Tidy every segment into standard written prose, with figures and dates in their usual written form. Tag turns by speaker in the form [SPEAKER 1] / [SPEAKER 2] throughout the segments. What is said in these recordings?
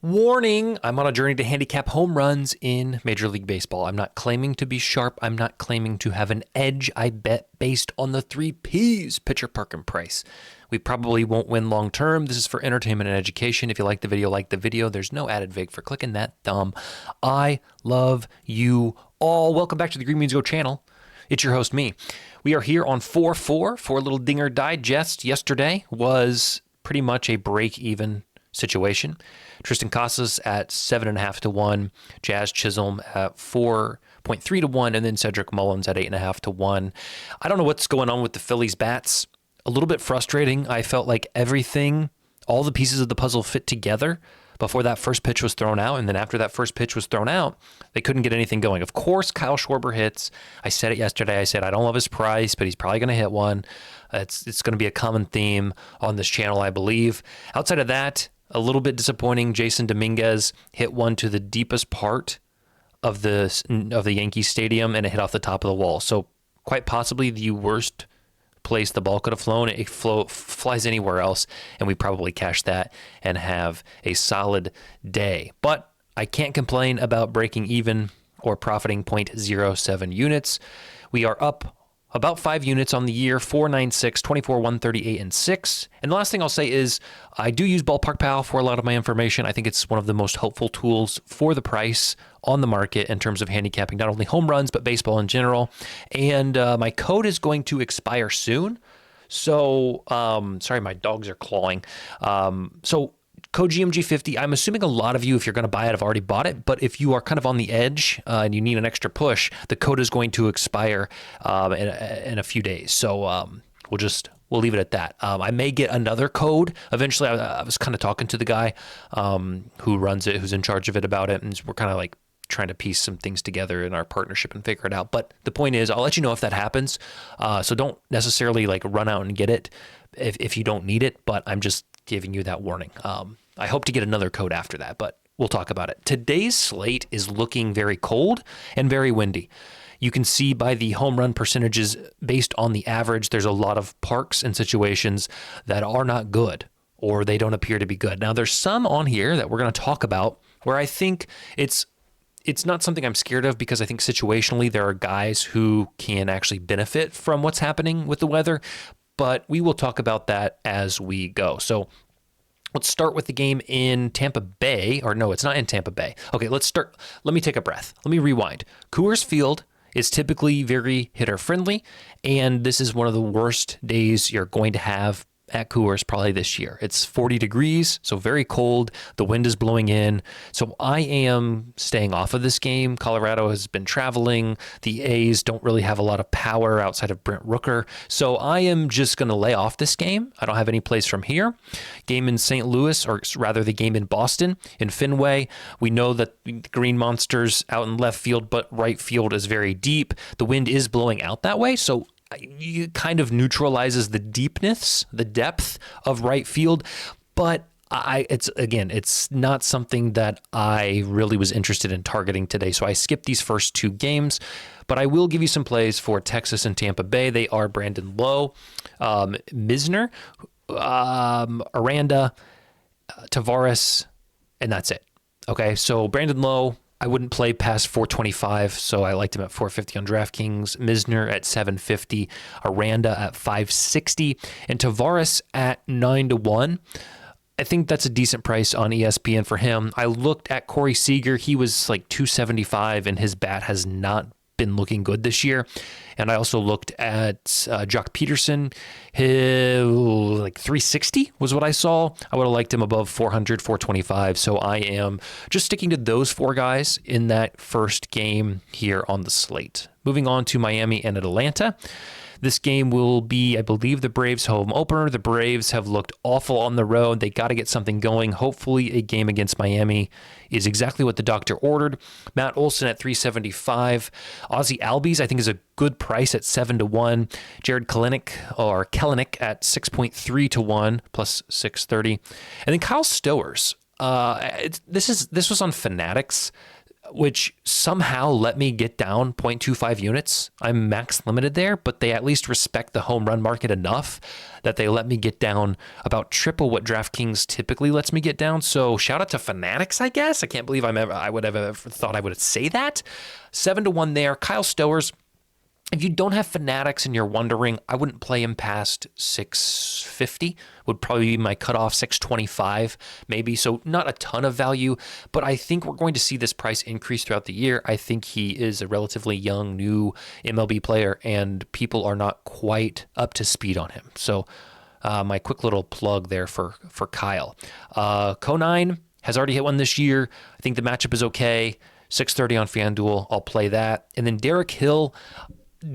[SPEAKER 1] Warning, I'm on a journey to handicap home runs in Major League Baseball. I'm not claiming to be sharp. I'm not claiming to have an edge. I bet based on the 3 Ps, pitcher, park, and price. We probably won't win long term. This is for entertainment and education. If you like the video. There's no added vig for clicking that thumb. I love you all. Welcome back to the Green Means Go channel. It's your host, me. We are here on 4-4 for a little dinger digest. Yesterday was pretty much a break-even situation. Tristan Casas at 7.5 to 1, Jazz Chisholm at 4.3 to 1, and then Cedric Mullins at 8.5 to 1. I don't know what's going on with the Phillies bats. A little bit frustrating. I felt like everything, all the pieces of the puzzle fit together before that first pitch was thrown out, and then after that first pitch was thrown out, they couldn't get anything going. Of course, Kyle Schwarber hits. I said it yesterday. I said I don't love his price, but he's probably going to hit one. It's going to be a common theme on this channel, I believe. Outside of that, a little bit disappointing. Jason Dominguez hit one to the deepest part of the Yankee Stadium, and it hit off the top of the wall. So quite possibly the worst place the ball could have flown. It flies anywhere else, and we probably cash that and have a solid day. But I can't complain about breaking even or profiting 0.07 units. We are up about 5 units on the year, 496, 24, 138, and 6. And the last thing I'll say is I do use Ballpark Pal for a lot of my information. I think it's one of the most helpful tools for the price on the market in terms of handicapping not only home runs, but baseball in general. And my code is going to expire soon. So, sorry, my dogs are clawing. Code GMG50, I'm assuming a lot of you, if you're going to buy it, have already bought it. But if you are kind of on the edge and you need an extra push, the code is going to expire in a few days. So we'll leave it at that. I may get another code eventually. I was kind of talking to the guy who runs it, who's in charge of it about it. And we're kind of like trying to piece some things together in our partnership and figure it out. But the point is, I'll let you know if that happens. So don't necessarily like run out and get it if you don't need it. But I'm just giving you that warning. I hope to get another code after that, but we'll talk about it. Today's slate is looking very cold and very windy. You can see by the home run percentages based on the average, there's a lot of parks and situations that are not good or they don't appear to be good. Now, there's some on here that we're going to talk about where I think it's not something I'm scared of because I think situationally there are guys who can actually benefit from what's happening with the weather, but we will talk about that as we go. So let's start with the game in Tampa Bay. Or no, it's not in Tampa Bay. Okay, let's start. Let me take a breath. Let me rewind. Coors Field is typically very hitter-friendly, and this is one of the worst days you're going to have at Coors probably this year. It's 40 degrees, so very cold. The wind is blowing in. So I am staying off of this game. Colorado has been traveling. The A's don't really have a lot of power outside of Brent Rooker. So I am just going to lay off this game. I don't have any plays from here. Game in St. Louis, or rather the game in Boston, in Fenway. We know that the Green Monster's out in left field, but right field is very deep. The wind is blowing out that way, so it kind of neutralizes the deepness, the depth of right field, but it's not something that I really was interested in targeting today. So I skipped these first 2 games, but I will give you some plays for Texas and Tampa Bay. They are Brandon Lowe, Misner, Aranda, Tavares, and that's it. Okay, so Brandon Lowe, I wouldn't play past 425, so I liked him at 450 on DraftKings. Misner at 750, Aranda at 560, and Tavares at 9 to 1. I think that's a decent price on ESPN for him. I looked at Corey Seager. He was like 275, and his bat has not been looking good this year. And I also looked at Jock Peterson. Like 360 was what I saw. I would have liked him above 400, 425. So I am just sticking to those 4 guys in that first game here on the slate. Moving on to Miami and Atlanta. This game will be, I believe, the Braves' home opener. The Braves have looked awful on the road. They got to get something going. Hopefully a game against Miami is exactly what the doctor ordered. Matt Olson at 375. Ozzie Albies, I think, is a good price at 7 to 1. Jared Kelenic at 6.3 to 1 plus 630. And then Kyle Stowers. This was on Fanatics. which somehow let me get down 0.25 units. I'm max limited there, but they at least respect the home run market enough that they let me get down about triple what DraftKings typically lets me get down. So shout out to Fanatics, I guess. I can't believe I would have ever thought I would say that. 7-1 there. Kyle Stowers. If you don't have Fanatics and you're wondering, I wouldn't play him past 650, would probably be my cutoff, 625 maybe. So not a ton of value, but I think we're going to see this price increase throughout the year. I think he is a relatively young, new MLB player, and people are not quite up to speed on him. So my quick little plug there for Kyle. Conine has already hit one this year. I think the matchup is okay. 630 on FanDuel. I'll play that. And then Derek Hill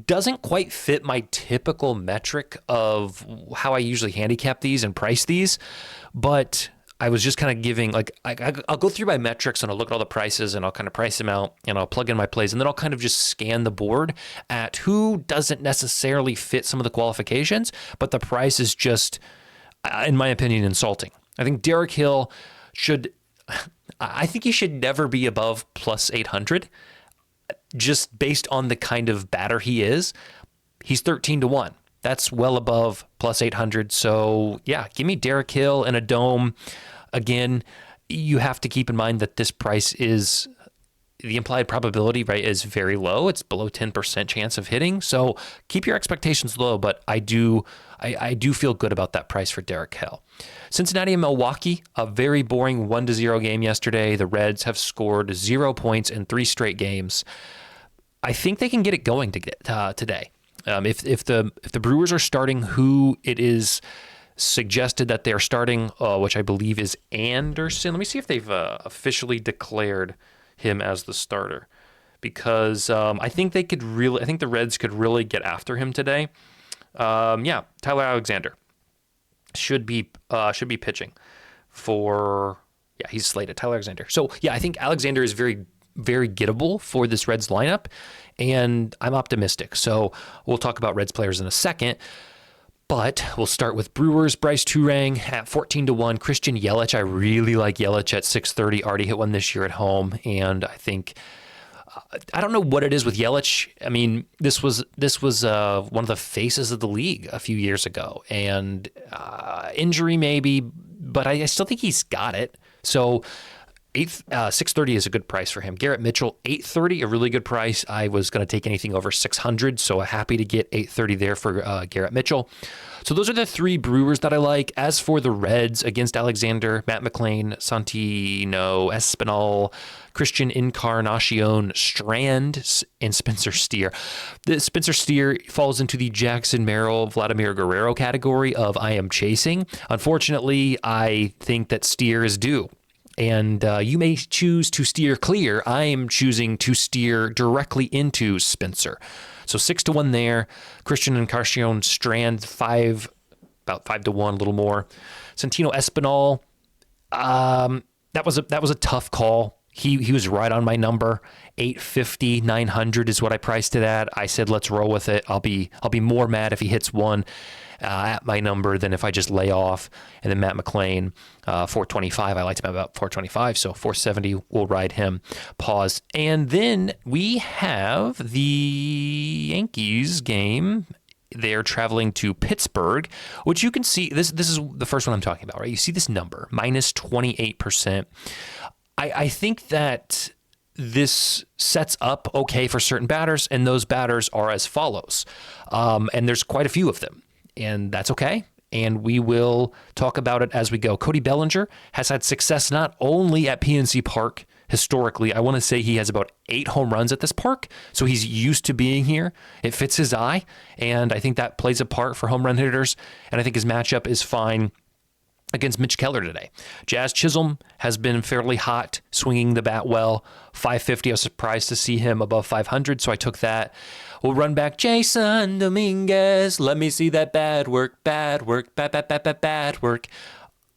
[SPEAKER 1] doesn't quite fit my typical metric of how I usually handicap these and price these, but I was just kind of giving, like, I'll go through my metrics and I'll look at all the prices and I'll kind of price them out and I'll plug in my plays, and then I'll kind of just scan the board at who doesn't necessarily fit some of the qualifications, but the price is just, in my opinion, insulting. I think Derek Hill I think he should never be above plus 800. Just based on the kind of batter he is. He's 13-1. That's well above plus 800. So yeah, give me Derek Hill in a dome. Again, you have to keep in mind that this price is, the implied probability, right, is very low. It's below 10% chance of hitting. So keep your expectations low, but I do feel good about that price for Derek Hill. Cincinnati and Milwaukee, a very boring 1-0 game yesterday. The Reds have scored 0 points in 3 straight games. I think they can get it going today. If the Brewers are starting who it is suggested that they're starting, which I believe is Anderson. Let me see if they've officially declared him as the starter, because I think the Reds could really get after him today. Tyler Alexander should be pitching for, he's slated, Tyler Alexander. So I think Alexander is very, very gettable for this Reds lineup, and I'm optimistic. So we'll talk about Reds players in a second, but we'll start with Brewers. Bryce Turang at 14-1. Christian Yelich, I really like Yelich at 630. Already hit one this year at home, and I think, I don't know what it is with Yelich. I mean, this was one of the faces of the league a few years ago, and injury maybe, but I still think he's got it. So 630 is a good price for him. Garrett Mitchell, 830, a really good price. I was going to take anything over 600, so happy to get 830 there for Garrett Mitchell. So those are the 3 Brewers that I like. As for the Reds, against Alexander, Matt McClain, Santino Espinal, Christian Encarnacion Strand, and Spencer Steer. The Spencer Steer falls into the Jackson Merrill, Vladimir Guerrero category of I am chasing. Unfortunately, I think that Steer is due. And you may choose to steer clear. I am choosing to steer directly into Spencer. So 6-1 there. Christian Encarnacion Strand, about 5-1, a little more. Santino Espinal, that was a tough call. He was right on my number. 850, 900 is what I priced it at. I said, let's roll with it. I'll be more mad if he hits one at my number than if I just lay off. And then Matt McClain, 425. I liked him about 425, so 470, we'll ride him. Pause. And then we have the Yankees game. They're traveling to Pittsburgh, which you can see, this is the first one I'm talking about, right? You see this number, minus 28%. I think that this sets up okay for certain batters, and those batters are as follows. And there's quite a few of them, and that's okay. And we will talk about it as we go. Cody Bellinger has had success not only at PNC Park historically. I want to say he has about 8 home runs at this park, so he's used to being here. It fits his eye, and I think that plays a part for home run hitters, and I think his matchup is fine against Mitch Keller today. Jazz Chisholm has been fairly hot, swinging the bat well. 550, I was surprised to see him above 500, so I took that. We'll run back Jason Dominguez. Let me see that bad work, bad work.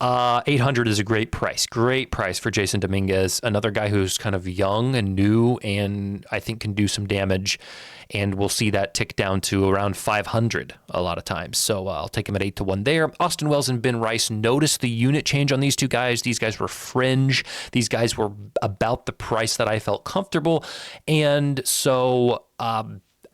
[SPEAKER 1] 800 is a great price for Jason Dominguez, another guy who's kind of young and new and I think can do some damage, and we'll see that tick down to around 500 a lot of times. So I'll take him at 8-1 there. Austin Wells and Ben Rice, notice the unit change on these two guys. These guys were fringe. These guys were about the price that I felt comfortable, and so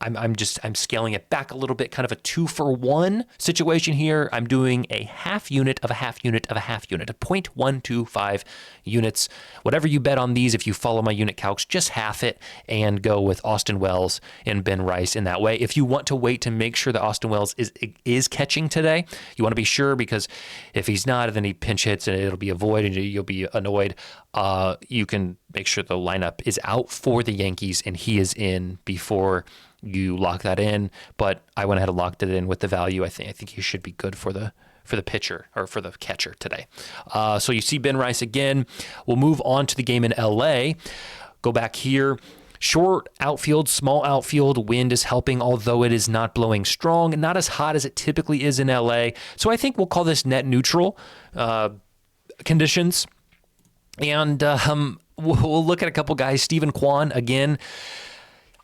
[SPEAKER 1] I'm scaling it back a little bit, kind of a 2-for-1 situation here. I'm doing a half unit of a half unit of a half unit, a 0.125 units. Whatever you bet on these, if you follow my unit calcs, just half it and go with Austin Wells and Ben Rice in that way. If you want to wait to make sure that Austin Wells is catching today, you want to be sure, because if he's not, then he pinch hits and it'll be a void and you'll be annoyed. You can make sure the lineup is out for the Yankees and he is in before you lock that in. But I went ahead and locked it in with the value. I think he should be good for the pitcher or for the catcher today. So you see Ben Rice again. We'll move on to the game in LA. Go back here. Short outfield, small outfield, wind is helping, although it is not blowing strong, not as hot as it typically is in LA. So I think we'll call this net neutral conditions. And we'll look at a couple guys. Steven Kwan, again,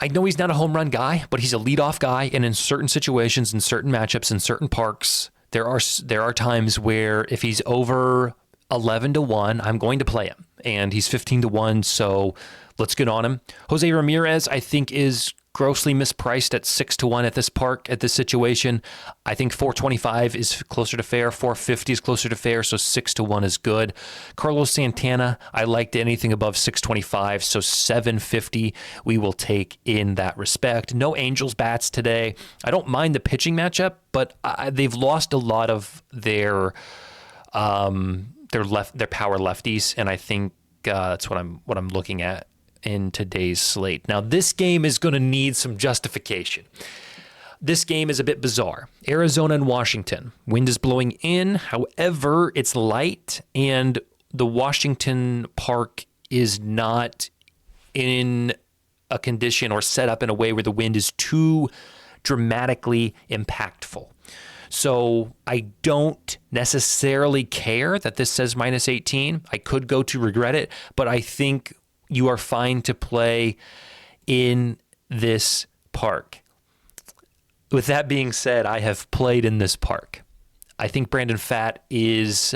[SPEAKER 1] I know he's not a home run guy, but he's a leadoff guy. And in certain situations, in certain matchups, in certain parks, there are times where if he's over 11-1, I'm going to play him. And he's 15-1, so let's get on him. Jose Ramirez, I think, is grossly mispriced at 6-1 at this park, at this situation. I think 425 is closer to fair, 450 is closer to fair, so 6-1 is good. Carlos Santana, I liked anything above 625, so 750 we will take in that respect. No Angels bats today. I don't mind the pitching matchup, but they've lost a lot of their power lefties, and I think that's what I'm looking at in today's slate. Now, this game is going to need some justification. This game is a bit bizarre. Arizona and Washington. Wind is blowing in. However, it's light, and the Washington park is not in a condition or set up in a way where the wind is too dramatically impactful. So I don't necessarily care that this says -18. I could go to regret it, but I think you are fine to play in this park. With that being said, I have played in this park. I think Brandon Pfaadt is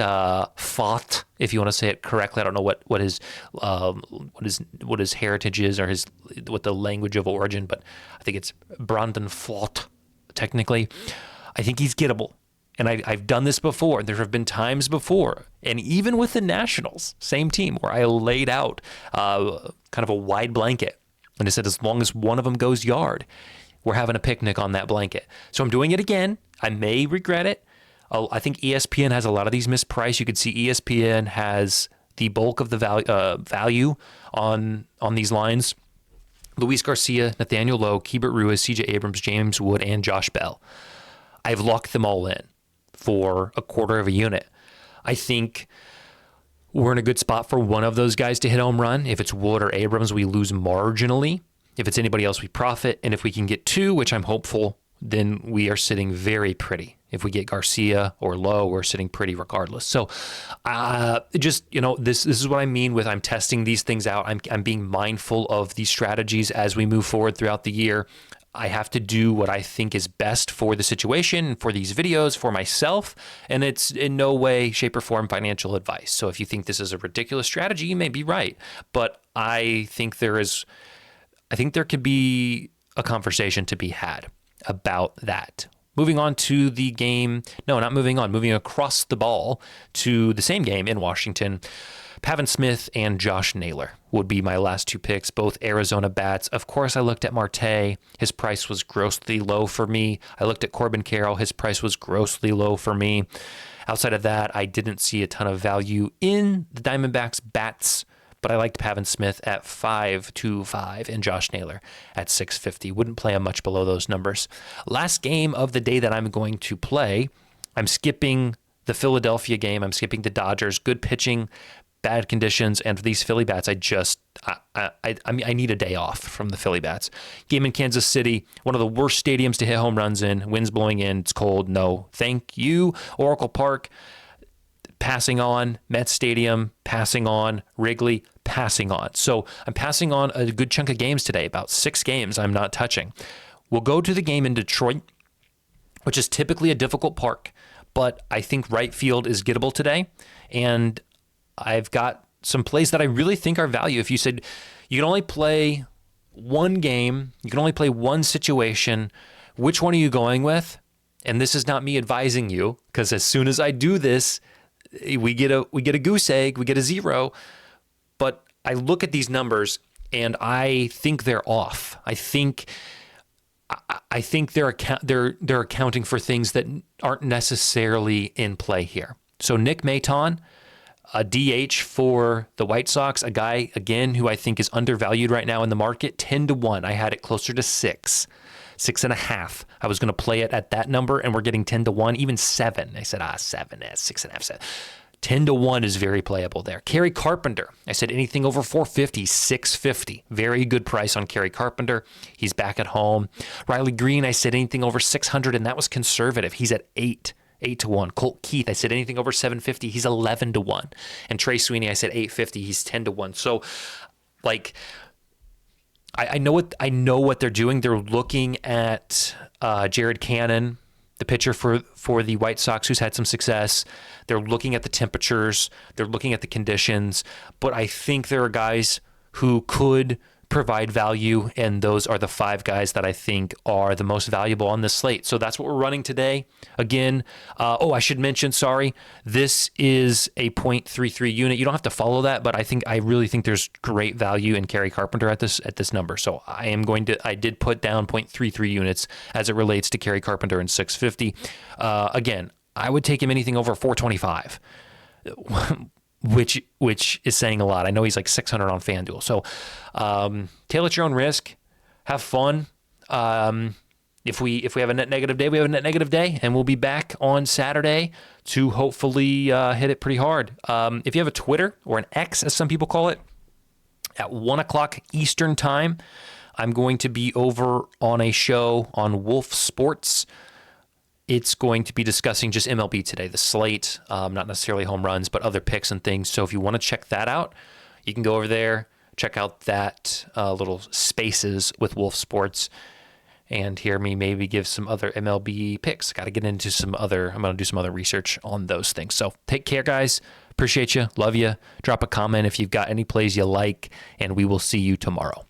[SPEAKER 1] fought, if you want to say it correctly. I don't know what his heritage is or what the language of origin, but I think it's Brandon Pfaadt technically. I think he's gettable. And I've done this before. There have been times before, and even with the Nationals, same team, where I laid out kind of a wide blanket. And I said, as long as one of them goes yard, we're having a picnic on that blanket. So I'm doing it again. I may regret it. I think ESPN has a lot of these mispriced. You could see ESPN has the bulk of the value on these lines. Luis Garcia, Nathaniel Lowe, Keibert Ruiz, CJ Abrams, James Wood, and Josh Bell. I've locked them all in for a quarter of a unit. I think we're in a good spot for one of those guys to hit home run. If it's Wood or Abrams, we lose marginally. If it's anybody else, we profit. And if we can get two, which I'm hopeful, then we are sitting very pretty. If we get Garcia or Lowe, we're sitting pretty regardless. So this is what I mean with I'm testing these things out. I'm being mindful of these strategies as we move forward throughout the year. I have to do what I think is best for the situation, for these videos, for myself, and it's in no way, shape, or form financial advice. So if you think this is a ridiculous strategy, you may be right. But I think there could be a conversation to be had about that. Moving on to the game, moving across the ball to the same game in Washington. Pavin Smith and Josh Naylor would be my last two picks, both Arizona bats. Of course, I looked at Marte. His price was grossly low for me. I looked at Corbin Carroll. His price was grossly low for me. Outside of that, I didn't see a ton of value in the Diamondbacks bats, but I liked Pavin Smith at 5.25 and Josh Naylor at 6.50. Wouldn't play him much below those numbers. Last game of the day that I'm going to play, I'm skipping the Philadelphia game. I'm skipping the Dodgers. Good pitching, bad conditions, and for these Philly bats, I need a day off from the Philly bats. Game in Kansas City, one of the worst stadiums to hit home runs in. Winds blowing in. It's cold. No, thank you. Oracle Park. passing on Met Stadium, passing on Wrigley, passing on. So I'm passing on a good chunk of games today, about 6 games I'm not touching. We'll go to the game in Detroit, which is typically a difficult park, but I think right field is gettable today. And I've got some plays that I really think are value. If you said you can only play one game, you can only play one situation, which one are you going with? And this is not me advising you, because as soon as I do this, we get a goose egg, we get a 0. But I look at these numbers and I think they're off. I think they're accounting for things that aren't necessarily in play here. So Nick Maton, a DH for the White Sox, a guy, again, who I think is undervalued right now in the market, 10-1. I had it closer to 6, 6.5. I was going to play it at that number, and we're getting 10-1, even 7. I said, 7, 6.5, 7. 10-1 is very playable there. Kerry Carpenter, I said anything over 450, 650. Very good price on Kerry Carpenter. He's back at home. Riley Green, I said anything over 600, and that was conservative. He's at 8-1. Colt Keith, I said anything over 750, he's 11-1. And Trey Sweeney, I said 850, he's 10-1. So, like, I know what they're doing. They're looking at Jared Cannon, the pitcher for the White Sox, who's had some success. They're looking at the temperatures. They're looking at the conditions. But I think there are guys who could provide value, and those are the 5 guys that I think are the most valuable on this slate. So that's what we're running today. Again, I should mention, this is a 0.33 unit. You don't have to follow that, but I really think there's great value in Kerry Carpenter at this number. So I did put down 0.33 units as it relates to Kerry Carpenter in 650. Again, I would take him anything over 425. Which is saying a lot. I know he's like 600 on FanDuel. So tail at your own risk. Have fun. If we have a net negative day, we have a net negative day, and we'll be back on Saturday to hopefully hit it pretty hard. If you have a Twitter, or an X as some people call it, at 1 o'clock Eastern time, I'm going to be over on a show on Wolf Sports. It's going to be discussing just MLB today, the slate, not necessarily home runs, but other picks and things. So if you want to check that out, you can go over there, check out that little spaces with Wolf Sports, and hear me maybe give some other MLB picks. Got to get into I'm going to do some other research on those things. So take care, guys. Appreciate you. Love you. Drop a comment if you've got any plays you like, and we will see you tomorrow.